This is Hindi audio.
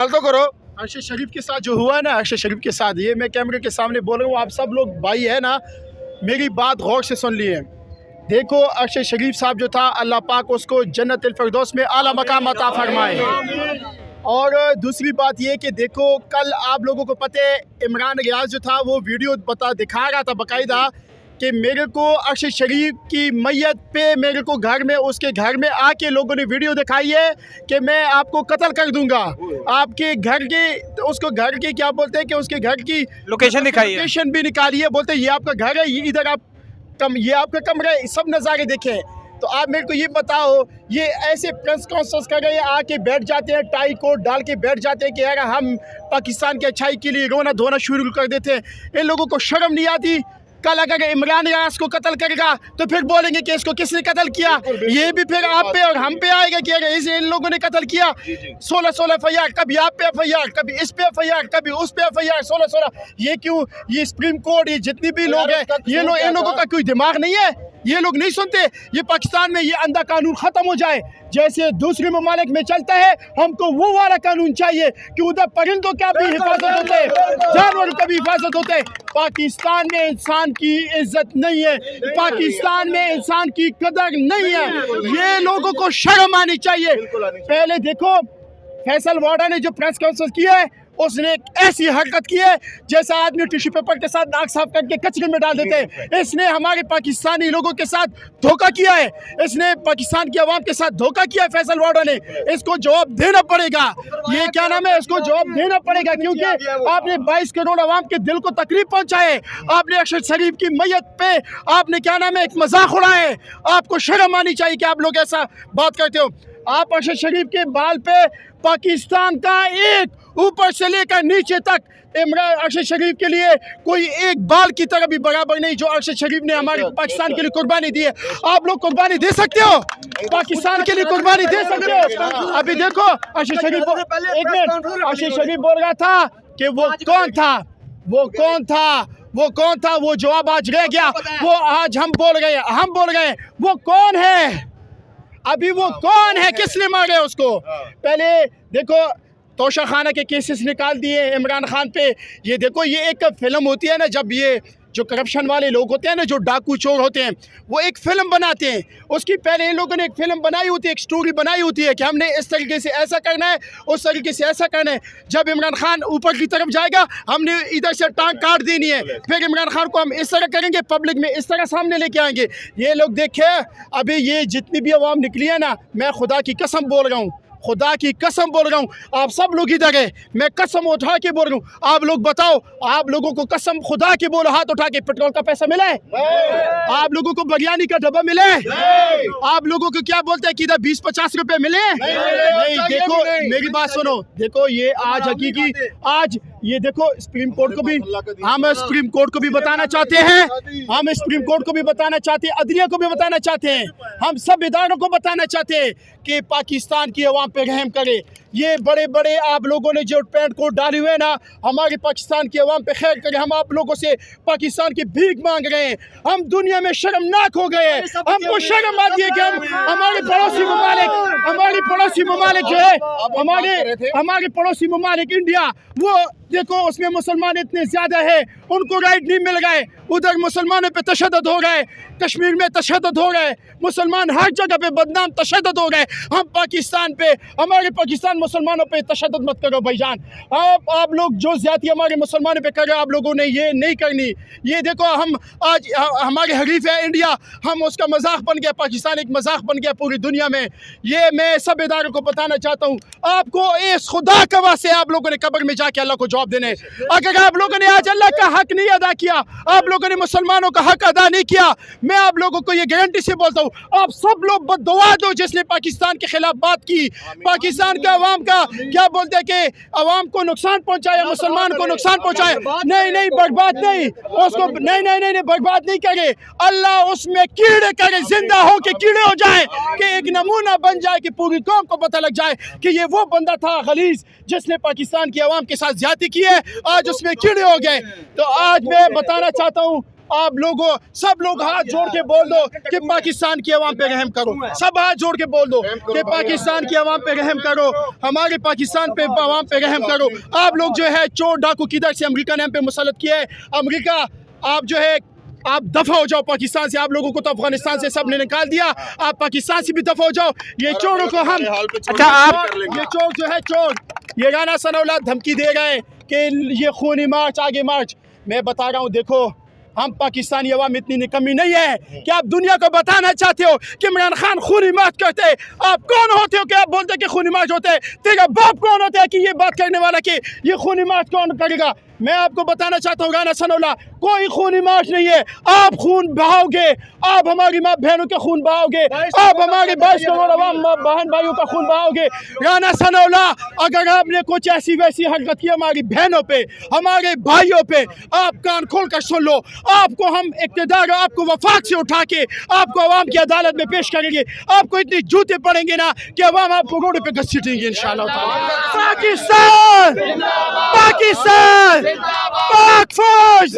तो करो। अरशद शरीफ के साथ जो हुआ है ना, अरशद शरीफ के साथ, ये मैं कैमरे के सामने बोल रहा हूँ, आप सब लोग भाई है ना, मेरी बात गौर से सुन लिए। देखो अरशद शरीफ साहब जो था, अल्लाह पाक उसको जन्नतुल फिरदौस में आला मकाम अता फरमाए। और दूसरी बात ये कि देखो कल आप लोगों को पता है इमरान रियाज जो था वो वीडियो दिखा रहा था बाकायदा कि मेरे को अरशद शरीफ की मैयत पे मेरे को घर में उसके घर में आके लोगों ने वीडियो दिखाई है कि मैं आपको कत्ल कर दूंगा। आपके घर के उसको घर की क्या बोलते हैं कि उसके घर की लोकेशन दिखाई है, लोकेशन भी निकाली है, बोलते हैं ये आपका घर है, ये इधर आप ये आपका कमरा है, सब नज़ारे देखें। तो आप मेरे को ये बताओ, ये ऐसे प्रेस कॉन्फ्रेंस कर रहे हैं, आके बैठ जाते हैं, टाई कोट डाल के बैठ जाते हैं कि यार हम पाकिस्तान की अच्छाई के लिए रोना धोना शुरू कर देते हैं। इन लोगों को शर्म नहीं आती? कल अगर इमरान रियाज को कत्ल करेगा तो फिर बोलेंगे कि इसको किसने कत्ल किया, ये भी फिर आप पे और हम पे आएगा कि अगर इसे इन लोगों ने कत्ल किया। 16 FIR, कभी आप पे FIR, कभी इस पे FIR, कभी उस पे FIR, 16। ये क्यों? ये सुप्रीम कोर्ट, ये जितनी भी लोग हैं, ये लोग, इन लोगों का कोई दिमाग नहीं है? ये लोग नहीं सुनते? ये पाकिस्तान में ये अंधा कानून ख़त्म हो जाए जैसे दूसरे ममालिक में चलता है। हमको वो वाला कानून चाहिए कि उधर परिंदों का भी हिफाजत होते है, जानवरों का भी हिफाजत होते है। पाकिस्तान में इंसान की इज्जत नहीं है, पाकिस्तान में इंसान की कदर नहीं है। ये लोगों को शर्म आनी चाहिए। पहले देखो फैसल वाडा ने जो प्रेस कॉन्फ्रेंस किया है, उसने एक ऐसी हरकत की है जैसा आदमी टिश्यू पेपर के साथ नाक साफ करके कचरे में डाल देते हैं। इसने हमारे पाकिस्तानी लोगों के साथ धोखा किया है, इसने पाकिस्तान की आवाम के साथ धोखा किया है फैसल वाडा ने। इसको जवाब देना पड़ेगा। ये क्या नाम है, इसको जवाब देना पड़ेगा क्योंकि आपने 22 करोड़ आवाम के दिल को तकलीफ पहुंचाए। आपने अरशद शरीफ की मैयत पे आपने क्या नाम है एक मजाक उड़ाया है। आपको शर्म आनी चाहिए कि आप लोग ऐसा बात करते हो। आप अरशद शरीफ के बाल पे पाकिस्तान का एक ऊपर से लेकर नीचे तक इमरान अरशद शरीफ के लिए कोई एक बाल की तरह भी बराबर नहीं जो अरशद शरीफ ने हमारे पाकिस्तान के लिए कुर्बानी दी है। आप लोग कुर्बानी दे सकते हो? पाकिस्तान के लिए कुर्बानी दे सकते हो? अभी देखो अरशद शरीफ, एक मिनट, अरशद शरीफ बोल रहा था कि वो कौन था, वो कौन था, वो कौन था, वो जवाब आज रह गया। वो आज हम बोल गए वो कौन है, अभी वो कौन है, किसने मारे उसको? पहले देखो तोशा खाना के केसेस निकाल दिए इमरान खान पे। ये देखो ये एक फिल्म होती है ना, जब ये जो करप्शन वाले लोग होते हैं ना, जो डाकू चोर होते हैं, वो एक फ़िल्म बनाते हैं। उसकी पहले इन लोगों ने एक फ़िल्म बनाई होती है, एक स्टोरी बनाई होती है कि हमने इस तरीके से ऐसा करना है, उस तरीके से ऐसा करना है। जब इमरान खान ऊपर की तरफ जाएगा हमने इधर से टांग काट देनी है, फिर इमरान खान को हम इस तरह करेंगे, पब्लिक में इस तरह सामने लेके आएंगे। ये लोग देखे अभी ये जितनी भी आवाम निकली है ना, मैं खुदा की कसम बोल रहा हूँ, खुदा की कसम बोल रहा हूँ, आप सब लोग इधर है, मैं कसम उठा के बोल रहा हूँ। आप लोग बताओ, आप लोगों को कसम खुदा के बोलो, हाथ उठा के पेट्रोल का पैसा मिला है? आप लोगों को बिरयानी का डब्बा मिले? आप लोगों को क्या बोलते हैं कि इधर 20-50 रुपए मिले? नहीं। देखो मेरी बात सुनो, देखो ये आज हकीकी, आज ये देखो सुप्रीम कोर्ट को भी हम सुप्रीम कोर्ट को भी बताना चाहते हैं, हम सुप्रीम कोर्ट को भी बताना चाहते हैं, अदलिया को भी बताना चाहते हैं, हम सब इदारों को बताना चाहते हैं कि पाकिस्तान की आवाम पे रहम करे। ये बड़े बड़े आप लोगों ने जो पैंट कोट डाले हुए हैं ना, हमारे पाकिस्तान की आवाम पे खैर करे। हम आप लोगों से पाकिस्तान की भीख मांग रहे हैं, हम दुनिया में शर्मनाक हो गए हैं। हमको शर्म आती है कि हम हमारे पड़ोसी ममालिक जो है, हमारे पड़ोसी ममालिक इंडिया, वो देखो उसमें मुसलमान इतने ज़्यादा है, उनको राइट नहीं मिल रहा है। उधर मुसलमानों पे तशद्दुद हो रहा है, कश्मीर में तशद्दुद हो रहा है, मुसलमान हर जगह पे बदनाम, तशद्दुद हो रहा है। हम पाकिस्तान पे, हमारे पाकिस्तान मुसलमानों पे तशद्दुद मत करो भाईजान। आप लोग जो ज़्यादती हमारे मुसलमानों पे कर रहे हो, आप लोगों ने ये नहीं करनी। ये देखो हम आज हमारे हरीफ है इंडिया, हम उसका मजाक बन गया, पाकिस्तान एक मजाक बन गया पूरी दुनिया में। ये मैं सब इदारों को बताना चाहता हूँ, आपको इस खुदा का वास्ते आप लोगों ने कब्र में जाके अल्लाह को जवाब देने। अगर आप लोगों ने आज अल्लाह का हक नहीं अदा किया, आप लोगों ने मुसलमानों का हक अदा नहीं किया, मैं आप लोगों को ये गारंटी से बोलता हूँ, आप सब लोग बद्दुआ दो जिसने पाकिस्तान के खिलाफ बात की, पाकिस्तान के अवाम का क्या बोलते हैं कि अवाम को नुकसान पहुंचाया, मुसलमान को नुकसान पहुंचाया। नहीं बर्बाद नहीं, उसको नहीं बर्बाद नहीं करे, अल्लाह उसमें कीड़े करे, जिंदा हो के कीड़े हो जाए, कि एक नमूना बन जाए कि पूरी कौम को पता लग जाए कि ये वो बंदा था गलीज जिसने पाकिस्तान की आवाम के साथ ज्यादती की है। आज उसमें कीड़े हो गए। तो आज मैं बताना चाहता हूँ आप लोगों सब लोग हाथ जोड़ के बोल दो कि पाकिस्तान की आवाम पे रहम करो। सब हाथ जोड़ के बोल दो कि पाकिस्तान की आवाम पे रहम करो, हमारे पाकिस्तान पे आवाम पे रहम करो। आप लोग जो है चोर डाकू किधर से अमेरिका ने हम पे मुसल्लत किया है। अमेरिका आप जो है आप दफा हो जाओ पाकिस्तान से। आप लोगों को तो अफगानिस्तान से सब ने निकाल दिया, आप पाकिस्तान से भी दफा हो जाओ। ये चोरों को हम अच्छा आप ये चोर जो है चोर ये राना सनाउल्लाह धमकी दे रहे हैं कि ये खूनी मार्च आगे मार्च। मैं बता रहा हूँ देखो हम पाकिस्तानी अवाम इतनी निकम्मी नहीं है कि आप दुनिया को बताना चाहते हो कि इमरान खान खूनी मार्च करते हैं। आप कौन होते हो कि आप बोलते हैं कि खूनी मार्च होते हैं? तेरा बाप कौन होता है कि ये बात करने वाला कि ये खूनी मार्च कौन करेगा? मैं आपको बताना चाहता हूँ राना सनाउल्लाह कोई खूनी मार्च नहीं है। आप खून बहाओगे, आप हमारी माँ बहनों के खून बहाओगे, आप हमारे 22 करोड़ अवाम बहन भाइयों का खून बहाओगे। राना सनाउल्लाह अगर आपने कुछ ऐसी वैसी हरकत की हमारी बहनों पे हमारे भाइयों पे, आप कान खोल कर सुन लो। आपको हम इक़्तिदार आपको वफाक से उठा के आपको अवाम की अदालत में पेश करेंगे। आपको इतनी जूते पड़ेंगे ना कि अवाम आपको रोड पे घसीटेंगे इंशाअल्लाह ताला। पाकिस्तान पाकिस्तान पाक फौज